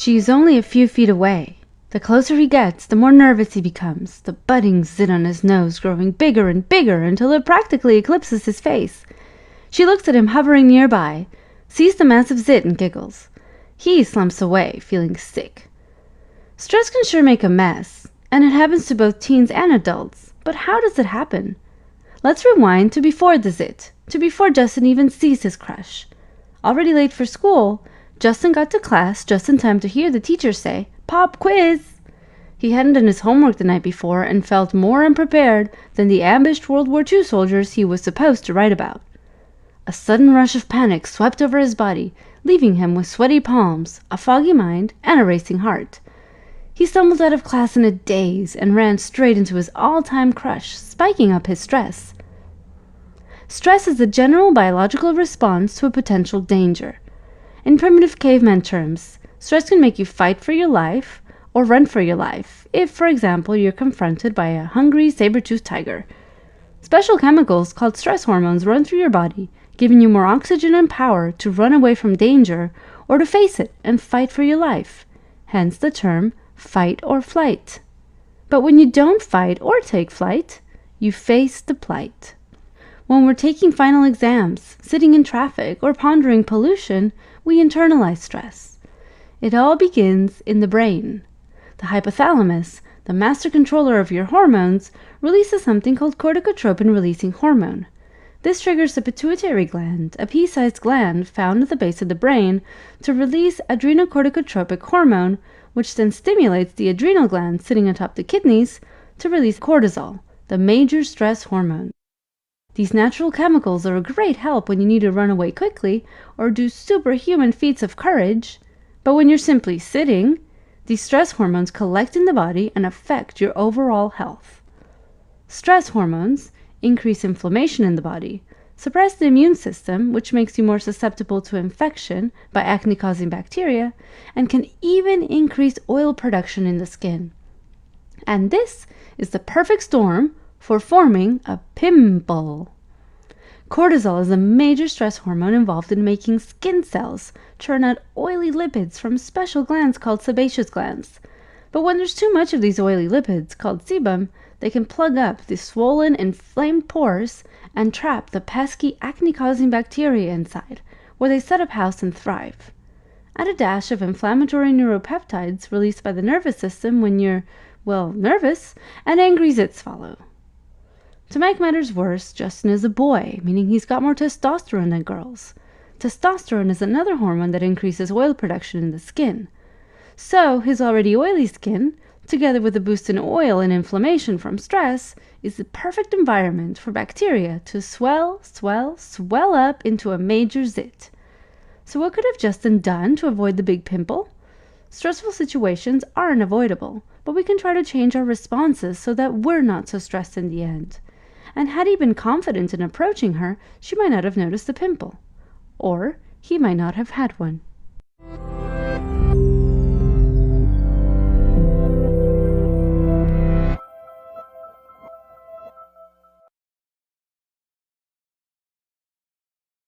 She's only a few feet away. The closer he gets, the more nervous he becomes, the budding zit on his nose growing bigger and bigger until it practically eclipses his face. She looks at him hovering nearby, sees the massive zit and giggles. He slumps away, feeling sick. Stress can sure make a mess, and it happens to both teens and adults. But how does it happen? Let's rewind to before the zit, to before Justin even sees his crush. Already late for school, Justin got to class just in time to hear the teacher say, "Pop quiz!" He hadn't done his homework the night before and felt more unprepared than the ambushed World War II soldiers he was supposed to write about. A sudden rush of panic swept over his body, leaving him with sweaty palms, a foggy mind, and a racing heart. He stumbled out of class in a daze and ran straight into his all-time crush, spiking up his stress. Stress is the general biological response to a potential danger. In primitive caveman terms, stress can make you fight for your life or run for your life if, for example, you're confronted by a hungry saber-toothed tiger. Special chemicals called stress hormones run through your body, giving you more oxygen and power to run away from danger or to face it and fight for your life, hence the term fight or flight. But when you don't fight or take flight, you face the plight. When we're taking final exams, sitting in traffic, or pondering pollution, we internalize stress. It all begins in the brain. The hypothalamus, the master controller of your hormones, releases something called corticotropin-releasing hormone. This triggers the pituitary gland, a pea-sized gland found at the base of the brain, to release adrenocorticotropic hormone, which then stimulates the adrenal gland sitting atop the kidneys to release cortisol, the major stress hormone. These natural chemicals are a great help when you need to run away quickly or do superhuman feats of courage. But when you're simply sitting, these stress hormones collect in the body and affect your overall health. Stress hormones increase inflammation in the body, suppress the immune system, which makes you more susceptible to infection by acne-causing bacteria, and can even increase oil production in the skin. And this is the perfect storm for forming a pimple. Cortisol is a major stress hormone involved in making skin cells churn out oily lipids from special glands called sebaceous glands. But when there's too much of these oily lipids, called sebum, they can plug up the swollen, inflamed pores and trap the pesky acne-causing bacteria inside, where they set up house and thrive. Add a dash of inflammatory neuropeptides released by the nervous system when you're, nervous, and angry zits follow. To make matters worse, Justin is a boy, meaning he's got more testosterone than girls. Testosterone is another hormone that increases oil production in the skin. So his already oily skin, together with a boost in oil and inflammation from stress, is the perfect environment for bacteria to swell up into a major zit. So what could have Justin done to avoid the big pimple? Stressful situations are unavoidable, but we can try to change our responses so that we're not so stressed in the end. And had he been confident in approaching her, she might not have noticed the pimple. Or he might not have had one.